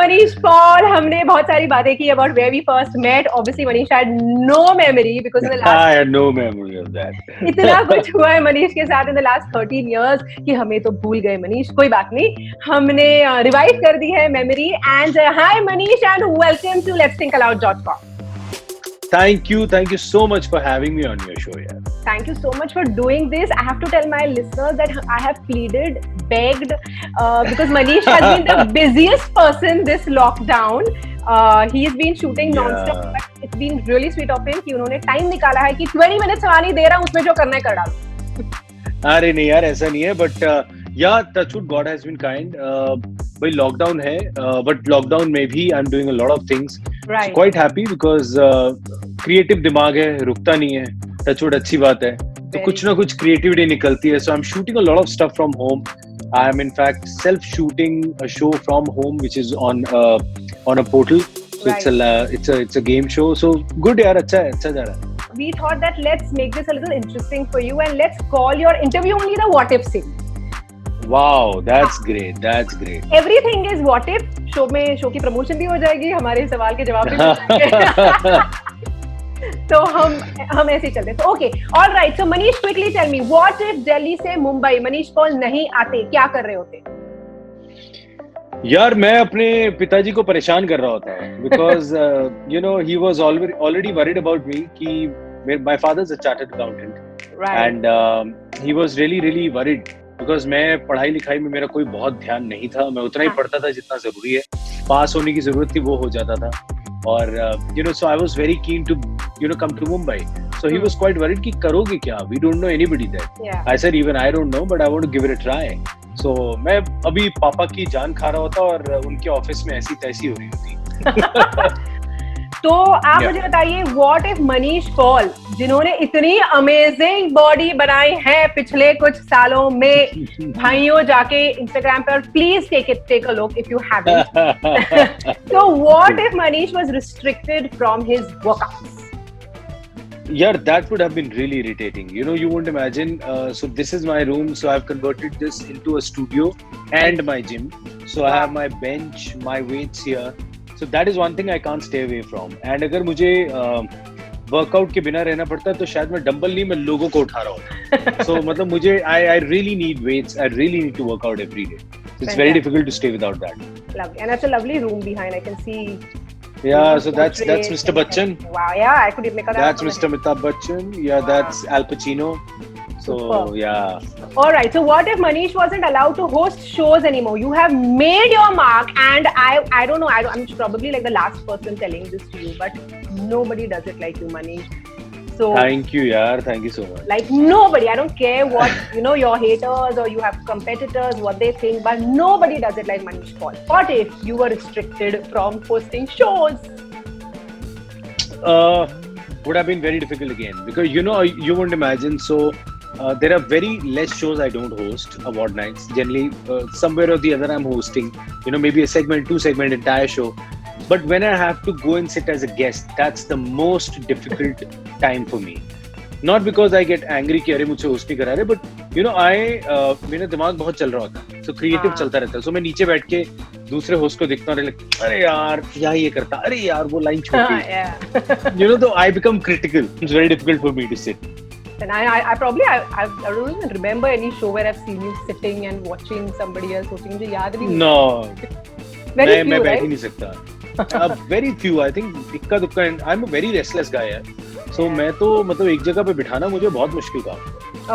Manish Paul, हमने बहुत सारी बातें की about where we first met. Obviously, Manish had no memory because in the last I had no memory of that. इतना कुछ हुआ है मनीष के साथ in the last 13 years कि हमें तो भूल गए मनीष. कोई बात नहीं, हमने रिवाइव कर दी है memory. And hi Manish and welcome to letsthinkaloud.com. Thank you so much for having me on your show, yaar. Thank you so much for doing this. I have to tell my listeners that I have pleaded, begged, because Manish has been the busiest person this lockdown. He's been shooting non-stop, but it's been really sweet of him कि उन्होंने time निकाला है कि 20 minutes हमारी दे रहा हूँ, उसमें जो करना है कर डालो. अरे नहीं यार, ऐसा नहीं है, but yeah, touch wood, God has been kind. भाई लॉकडाउन है, but लॉकडाउन में भी I'm doing a lot of things. Right. So quite happy because creative दिमाग है, रुकता नहीं है. Touch wood अच्छी बात है. तो कुछ ना कुछ creativity निकलती है. So I'm shooting a lot of stuff from home. I am in fact self-shooting a show from home, which is on a portal. So right. it's a game show. So good यार, अच्छा जा रहा है. We thought that let's make this a little interesting for you and let's call your interview only the what if scene. Wow, that's great. That's great. Everything is what if. Show की promotion भी हो जाएगी, हमारे सवाल के जवाब भी मिल जाएंगे. तो हम ऐसे ही चलते हैं. Okay, all right. So Manish, quickly tell me, what if Delhi से मुंबई मनीष पॉल नहीं आते, क्या कर रहे होते? यार मैं अपने पिताजी को परेशान कर रहा होता है because he was already worried about me कि my father is a chartered accountant. Right. And he was really worried because मैं पढ़ाई लिखाई में मेरा कोई बहुत ध्यान नहीं था. मैं उतना ही पढ़ता था जितना जरूरी है. पास होने की जरूरत थी वो हो जाता था. और so I was very keen to come to Mumbai. So he was quite worried कि करोगे क्या? We don't know anybody there. Yeah. I said even I don't know, but I want to give it a try. So मैं अभी पापा की जान खा रहा होता और उनके ऑफिस में ऐसी तैसी हो रही होती. तो आप मुझे बताइए, व्हाट इफ मनीष पॉल, जिन्होंने इतनी अमेजिंग बॉडी बनाई है पिछले कुछ सालों में, भाइयों जाके इंस्टाग्राम पर please take a look if you haven't. तो what if Manish was restricted from his workouts? Yeah, that would have been really irritating. You won't imagine. So this is my room. So I've converted this into a studio and my gym. So I have my bench, my weights here. So that is one thing I can't stay away from. And अगर मुझे workout के बिना रहना पड़ता है तो शायद मैं डंबल नहीं, मैं लोगों को उठा रहा हूँ. So मतलब मुझे I really need weights. I really need to work out every day. So it's very difficult to stay without that. Lovely. And that's a lovely room behind. I can see. Yeah, so that's Mr. Bachchan. Wow, yeah, I could make that. That's Mr. Amitabh Bachchan. Yeah, wow. That's Al Pacino. So yeah. All right. So what if Manish wasn't allowed to host shows anymore? You have made your mark, and I don't know. I'm probably like the last person telling this to you, but nobody does it like you, Manish. So thank you, yaar. Thank you so much. Like nobody. I don't care what your haters or you have competitors, what they think, but nobody does it like Manish Paul. What if you were restricted from hosting shows? Would have been very difficult again because you won't imagine. So there are very less shows I don't host. Award nights generally somewhere or the other I'm hosting. Maybe a segment, 2 segment, entire show. But when I have to go and sit as a guest, that's the most difficult time for me. Not because I get angry कि अरे मुझसे host नहीं करा रहे, but मेरा दिमाग बहुत चल रहा होता है. So creative चलता रहता है. So मैं नीचे बैठ के दूसरे होस्ट को देखता हूँ, अरे यार यहाँ ये करता, अरे यार वो लाइन छूट गई. तो I become critical. It's very difficult for me to sit. And I probably I don't even remember any show where I've seen you sitting and watching somebody else hosting. मुझे याद नहीं. No. मैं बैठ ही नहीं सकता. Very few. I think इक्का दुक्का. I'm a very restless guy. So मैं तो मतलब एक जगह पे बिठाना मुझे बहुत मुश्किल काम.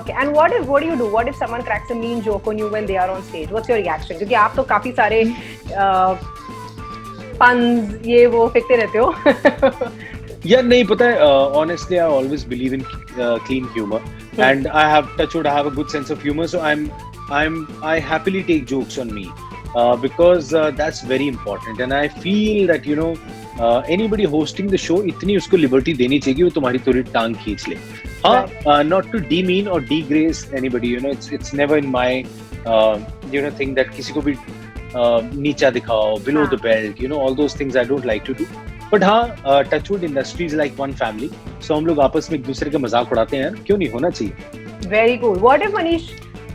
Okay. And what do you do? What if someone cracks a mean joke on you when they are on stage? What's your reaction? क्योंकि आप तो काफी सारे puns ये वो फेंकते रहते हो. यार नहीं पता है. Honestly, I always believe in clean humor, and I have a good sense of humor. So I happily take jokes on me. Because that's very important, and I feel that anybody hosting the show इतनी उसको liberty देनी चाहिए वो तुम्हारी थोड़ी टांग खींच ले. Not to demean or degrace anybody, it's never in my thing that किसी को भी नीचा दिखाओ, below the belt, all those things I don't like to do. But touchwood industry is like one family, so हम लोग आपस में एक दूसरे का मजाक उड़ाते हैं. क्यों नहीं होना चाहिए. Very cool. What if Manish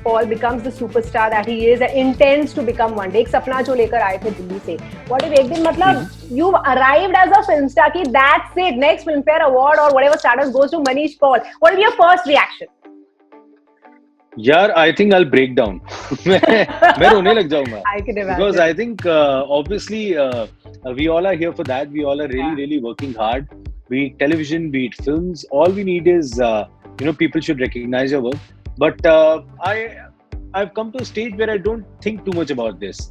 Paul becomes the superstar that he is and intends to become one day. एक सपना जो लेकर आए थे दिल्ली से. What if एक दिन मतलब you've arrived as a film star कि that's it, next Filmfare Award or whatever status goes to Manish Paul. What will be your first reaction? यार I think I break down. मैं रोने लग जाऊंगा. I can imagine. Because I think obviously we all are here for that. We all are really working hard. Be it television, be it films. All we need is people should recognize your work. But I've come to a stage where I don't think too much about this.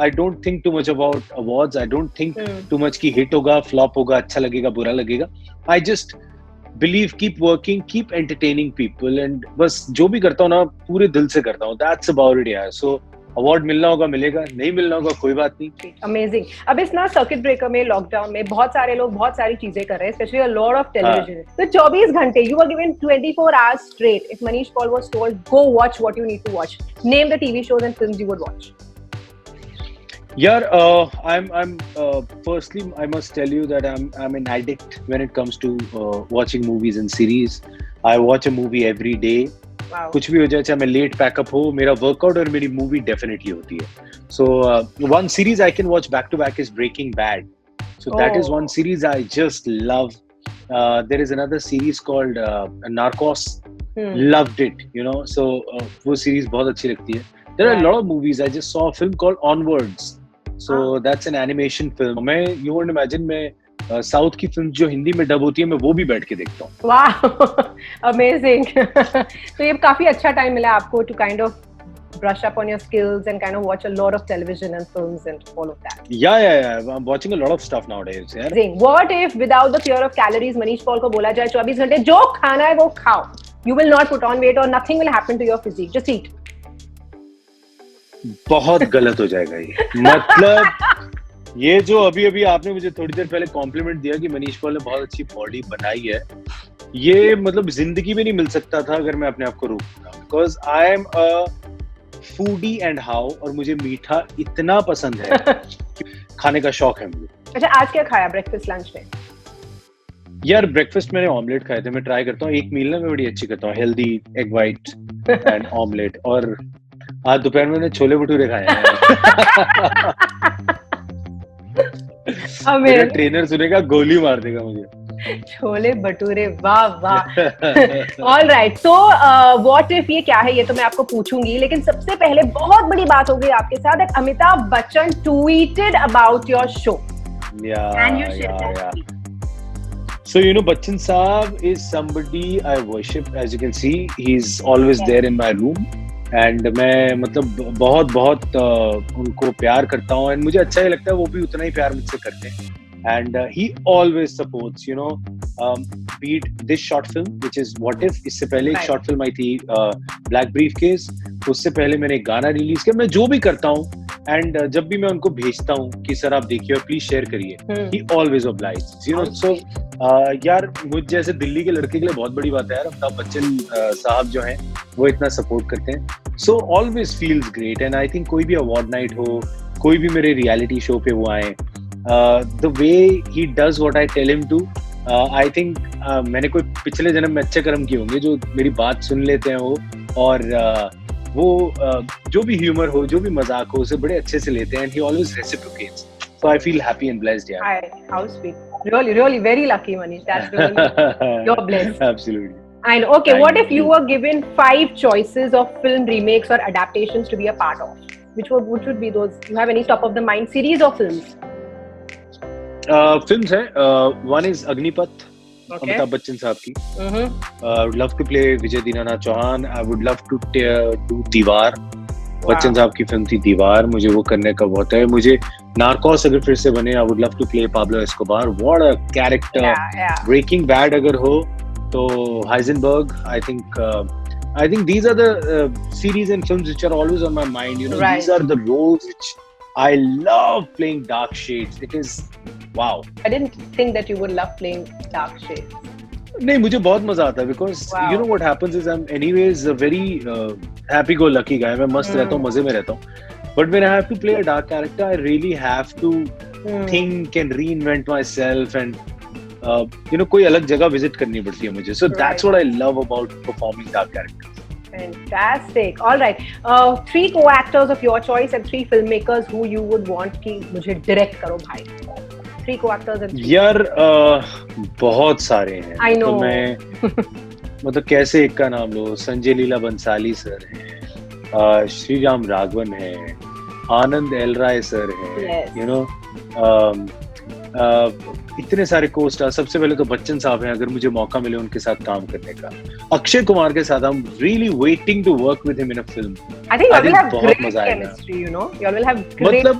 I don't think too much about awards. I don't think too much कि hit होगा, flop होगा, अच्छा लगेगा, बुरा लगेगा. I just believe, keep working, keep entertaining people, and बस जो भी करता हूँ ना पूरे दिल से करता हूँ. That's about it, यार. So अवार्ड मिलना होगा मिलेगा, नहीं मिलना होगा कोई बात नहीं. अमेजिंग. अब इस ना सर्किट ब्रेकर में, लॉकडाउन में बहुत सारे लोग बहुत सारी चीजें कर रहे हैं, specially a lot of television. तो 24 घंटे you were given 24 hours straight. If Manish Paul was told go watch what you need to watch, name the TV shows and films you would watch. Yeah, I'm firstly I must tell you that I'm an addict when it comes to watching movies and series. I watch a movie every day. Wow. कुछ भी हो जाए, चाहे मैं late pack up हो, मेरा workout और मेरी मूवी डेफिनेटली होती है. So one series I can watch back to back is Breaking Bad. So that is one series I just love. There is another series called Narcos. Loved it, So वो series बहुत अच्छी लगती है. There are a lot of movies. I just saw a film called Onwards. So that's an animation film. मैं you won't imagine मैं south की film जो हिंदी में डब होती है मैं वो भी बैठ के देखता हूँ. वाह, अमेजिंग. तो ये काफी अच्छा टाइम मिला आपको to kind of brush up on your skills and kind of watch a lot of television and films and all of that. Yeah. I'm watching a lot of stuff nowadays. Yeah. What if without the fear of calories, Manish Paul को बोला जाए 24 घंटे जो खाना है वो खाओ. You will not put on weight or nothing will happen to your physique. Just eat. बहुत गलत हो जाएगा ये. मतलब ये जो अभी आपने मुझे थोड़ी देर पहले कॉम्प्लीमेंट दिया कि मनीष पॉल ने बहुत अच्छी बॉडी बनाई है, ये मतलब जिंदगी में नहीं मिल सकता था अगर मैं अपने आप को रोकूंगा. Because I am a foodie and how, और मुझे मीठा इतना पसंद है. खाने का शौक है मुझे. अच्छा, आज क्या खाया ब्रेकफास्ट लंच में? यार ब्रेकफास्ट मैंने ऑमलेट खाए थे. मैं ट्राई करता हूँ एक मील ना मैं बड़ी अच्छी करता हूँ, healthy egg white and omelette. और आज दोपहर में छोले भटूरे खाए हैं. मेरा ट्रेनर सुनेगा गोली मार देगा मुझे. छोले भटूरे, वाह वाह. All right. So what if ये क्या है ये तो मैं आपको पूछूंगी, लेकिन सबसे पहले बहुत बड़ी बात हो गई आपके साथ. Amitabh Bachchan tweeted about your show. So Bachchan Saab is somebody I worship. As you can see, he's always there in my room. And मैं मतलब बहुत उनको प्यार करता हूँ. एंड मुझे अच्छा ही लगता है वो भी उतना ही प्यार मुझसे करते हैं. And he always supports beat this short film which is what if. इससे पहले एक शॉर्ट फिल्म आई थी ब्लैक ब्रीफकेस. उससे पहले मैंने एक गाना रिलीज किया. मैं जो भी करता हूँ एंड जब भी मैं उनको भेजता हूँ कि सर आप देखिए और प्लीज शेयर करिए, ही ऑलवेज ऑब्लाइज्ड. सो यार मुझ जैसे दिल्ली के लड़के के लिए बहुत बड़ी बात है यार. अमिताभ बच्चन साहब जो हैं वो इतना सपोर्ट करते हैं. So always feels great. And I think कोई भी अवार्ड नाइट हो, कोई भी मेरे रियलिटी शो पे वो आए, the way he does what I tell him to, I think मैंने कोई पिछले जन्म में अच्छे कर्म किए होंगे जो मेरी बात सुन लेते हैं वो. और वो जो भी ह्यूमर हो, जो भी मजाक हो, उसे बड़े अच्छे से लेते हैं. And he always reciprocates. So I feel happy and blessed. यार how sweet. Really very lucky, Manish. That's really you're blessed. Absolutely. And okay, what if you were given 5 choices of film remakes or adaptations to be a part of? Which would be those? You have any top of the mind series or films? Films है. One is Agnipath. Amitabh Bachchan साहब की. I would love to play Vijay Dinanath Chauhan. I would love to do दीवार. बच्चन साहब की film थी दीवार. मुझे वो करने का बहुत है. मुझे नार्कोस अगर फिर से बने, I would love to play Pablo Escobar. What a character. Yeah. Breaking Bad अगर हो तो Heisenberg. I think these are the series and films which are always on my mind. Right. These are the roles which I love playing. Dark Shades. It is wow. I didn't think that you would love playing Dark Shades. नहीं, मुझे बहुत मजा आता है because you know what happens is I'm anyways a very happy go lucky guy. मैं मस्त रहता हूँ, मजे में रहता हूँ. But when I have to play a dark character, I really have to think and reinvent myself and कोई अलग जगह visit करनी पड़ती है मुझे. So that's what I love about performing dark characters. Fantastic. All right. 3 co-actors of your choice and 3 filmmakers who you would want कि मुझे direct करो भाई. 3 co-actors and 3. यार बहुत सारे हैं. I know. तो मैं मतलब कैसे एक का नाम लो. संजय लीला बंसाली सर हैं, श्री राम राघवन है, आनंद एल राय सर हैं. Yes. You know, इतने सारे को स्टार. सबसे पहले तो बच्चन साहब हैं, अगर मुझे मौका मिले उनके साथ काम करने का. अक्षय कुमार के साथ I'm really waiting to work with him in a film. I think you will have बहुत great मजा आएगा. chemistry, you know. You will have great. मतलब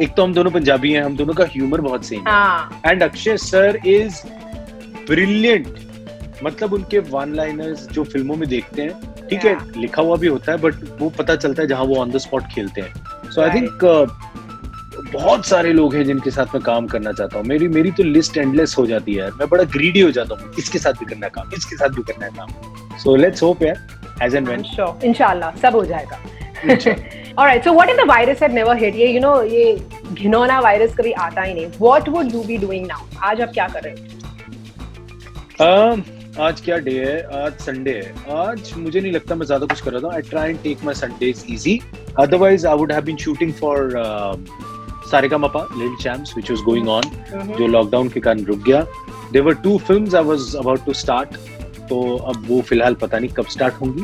एक तो हम दोनों पंजाबी हैं, हम दोनों का ह्यूमर बहुत सेम है. हाँ. And Akshay sir is brilliant. मतलब उनके वन लाइनर्स जो फिल्मों में देखते हैं, ठीक है, लिखा हुआ भी होता है, बट वो पता चलता है जहां वो ऑन द स्पॉट खेलते हैं. सो आई थिंक बहुत सारे लोग हैं जिनके साथ मैं काम करना चाहता हूँ. मेरी तो लिस्ट एंडलेस हो जाती है यार. मैं बड़ा ग्रीडी हो जाता हूँ, इसके साथ भी करना है काम, इसके साथ भी करना है काम. सो लेट्स होप यार, एज एंड व्हेन. Sure. इंशाल्लाह सब हो जाएगा. All right. So what if the virus had never hit? ये you know ये घिनौना वायरस कभी आता ही नहीं. What would you be doing now? आज आप क्या कर रहे हो? आज क्या डे है? आज संडे है. आज मुझे नहीं लगता मैं ज्यादा कुछ कर रहा था. I try and take my Sundays easy. Otherwise I would have been shooting for Saregamapa little champs which was going on, जो लॉकडाउन के कारण रुक गया. There were 2 films I was about to start, तो अब वो फिलहाल पता नहीं कब स्टार्ट होंगी.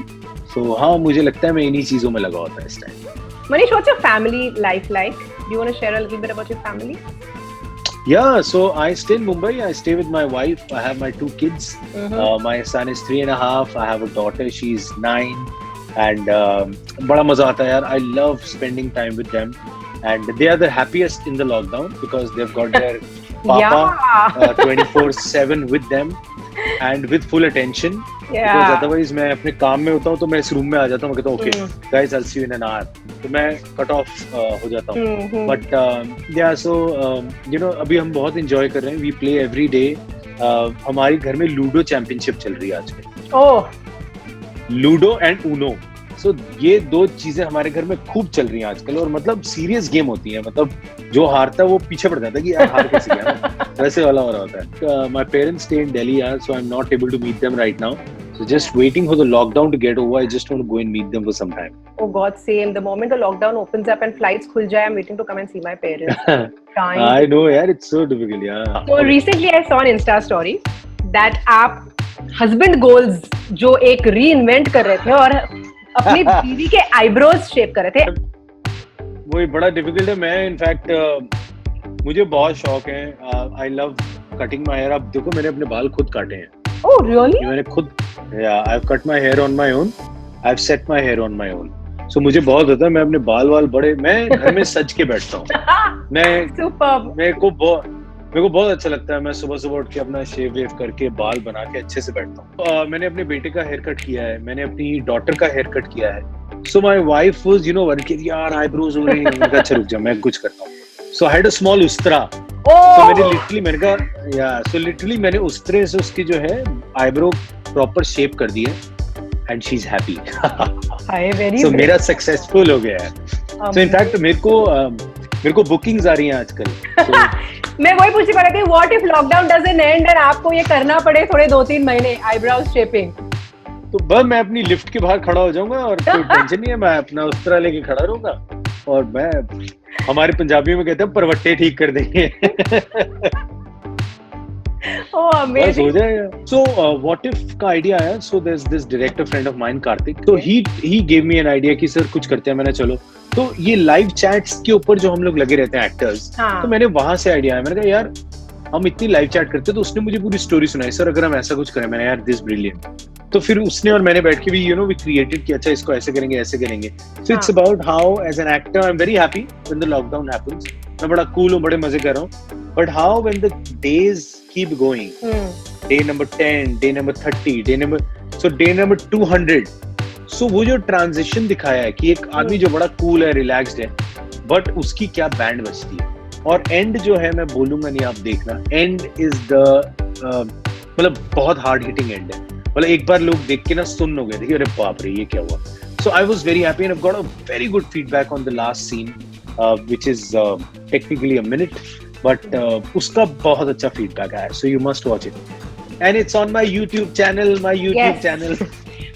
सो हाँ, मुझे लगता है मैं इन्हीं चीजों में लगा होता है इस time. Manish, what's your family life like? Do you want to share a little bit about your family? Yeah, so I stay in Mumbai. I stay with my wife. I have my 2 kids. My son is 3.5. I have a daughter. She's 9. And बड़ा मजा आता है यार. I love spending time with them. And they are the happiest in the lockdown because they've got their papa 24/7 with them and with full attention. Because otherwise मैं अपने काम में होता हूँ तो मैं इस रूम में आ जाता हूँ, मैं कहता हूँ okay guys I'll see you in an hour, तो मैं कट ऑफ हो जाता हूँ. But yeah, so you know, अभी हम बहुत enjoy कर रहे हैं. We play every day. हमारे घर में लूडो चैंपियनशिप चल रही है आजकल. Ludo and Uno. सो ये 2 चीजें हमारे घर में खूब चल रही हैं आजकल. और मतलब सीरियस गेम होती है. मतलब जो हारता है वो पीछे पड़ जाता है कि यार हार कैसे गया. वैसे वाला हो रहा होता है. My parents stay in Delhi यार, so I am not able to meet them right now. So just waiting for the lockdown to get over. I just want to go and meet them for some time. Oh God, same. The moment the lockdown opens up and flights khul jaye, I'm waiting to come and see my parents. I know, yaar. It's so difficult, yeah. So recently I saw an Insta story that आप husband goals जो एक reinvent कर रहे थे और अपनी बीवी के eyebrows shape कर रहे थे. वही बड़ा difficult है. मैं इनफैक्ट मुझे बहुत शौक है. I love cutting my hair. अब देखो, मैंने अपने बाल खुद काटे हैं. Oh really? मैंने खुद, yeah, I've cut my hair on my own. I've set my hair on my own. So मुझे बहुत होता है. मैं अपने बाल बड़े, मैं घर में सज के बैठता हूँ. मेरे को बहुत अच्छा लगता है. मैं सुबह उठ के अपना शेव वेव करके बाल बना के अच्छे से बैठता हूँ. मैंने अपने बेटे का हेयर कट किया है. मैंने अपनी डॉटर का हेयर कट किया है. So my wife was, you know, worried यार eyebrows हो रही हैं. मैंने कहा अच्छा रुक जा, मैं कुछ करता हूँ. So I had a small Ustraa. So literally मैंने उस्तरे से उसकी जो है eyebrow प्रॉपर शेप कर दी है. And she's happy. So मेरा सक्सेसफुल हो गया है. So in fact मेरे को बुकिंग्स आ रही हैं आजकल. मैं वही पूछने पा रही थी, what if lockdown doesn't end and आपको ये करना पड़े थोड़े 2-3 महीने eyebrow shaping? तो बस मैं अपनी लिफ्ट के बाहर खड़ा हो जाऊंगा और कोई टेंशन नहीं है. मैं अपना उस्तरा लेके खड़ा रहूंगा और मैं, हमारे पंजाबी में कहते हैं, परवट्टे ठीक कर देंगे. Oh, amazing. हो जाएगा. So what if का आइडिया आया. So there's this director friend of mine, Karthik. So he gave me an idea कि सर कुछ करते हैं. मैंने चलो. तो ये लाइव चैट्स के ऊपर जो हम लोग लगे रहते हैं एक्टर्स, तो मैंने वहां से आइडिया आया. मैंने कहा यार हम इतनी लाइव चैट करते हैं. तो उसने मुझे पूरी स्टोरी सुनाई. सर अगर हम ऐसा कुछ करें. मैंने यार दिस ब्रिलियंट. तो फिर उसने और मैंने बैठ के भी, you know, we created कि अच्छा इसको ऐसे करेंगे, ऐसे करेंगे. So it's about how as an actor I'm very happy when the lockdown happens. मैं बड़ा cool हूँ, बड़े मजे कर रहा हूँ. But how when the days keep going, day number 10, day number 30, day number 200. So वो जो transition दिखाया है कि एक आदमी जो बड़ा cool है, relaxed है, but उसकी क्या बैंड बजती है. और end जो है, मैं बोलूंगा नहीं, आप देखना. End is the मतलब बहुत hard hitting end है. मतलब एक बार लोग देख के ना सुन हो गए थे कि अरे बाप रे ये क्या हुआ. So I was very happy and I've got a very good feedback on the last scene, which is technically a minute, but उसका बहुत अच्छा feedback आया. So you must watch it. And it's on my YouTube channel, channel.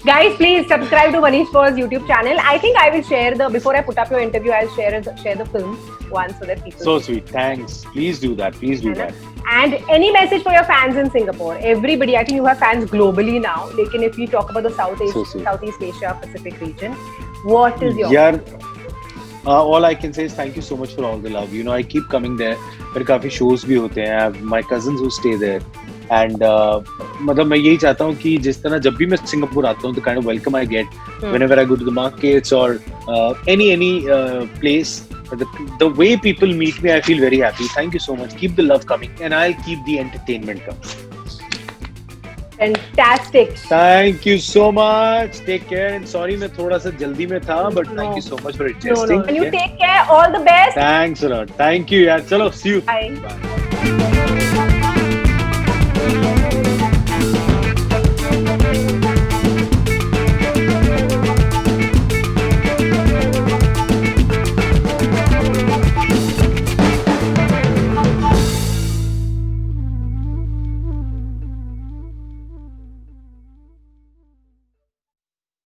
Guys, please subscribe to Manish Paul's YouTube channel. I think I will share before I put up your interview, I'll share the film once so that people. So sweet. Thanks. Please do that. Please do that. And any message for your fans in Singapore? Everybody, I think you have fans globally now. Lekin if we talk about the Southeast Asia Pacific region, what is your? Yeah. All I can say is thank you so much for all the love. You know, I keep coming there. मेरे काफी shows भी होते हैं. I have my cousins who stay there. And मतलब मैं यही चाहता हूँ कि जिस तरह जब भी मैं सिंगापुर आता हूँ, the kind of welcome I get whenever I go to the markets or any place, the way people meet me, I feel very happy. Thank you so much. Keep the love coming, and I'll keep the entertainment coming. Fantastic. Thank you so much. Take care. And sorry, मैं थोड़ा सा जल्दी में था, but thank you so much for adjusting. No. And you take care. All the best. Thanks a lot. Thank you. यार चलो, see you. Bye. Bye.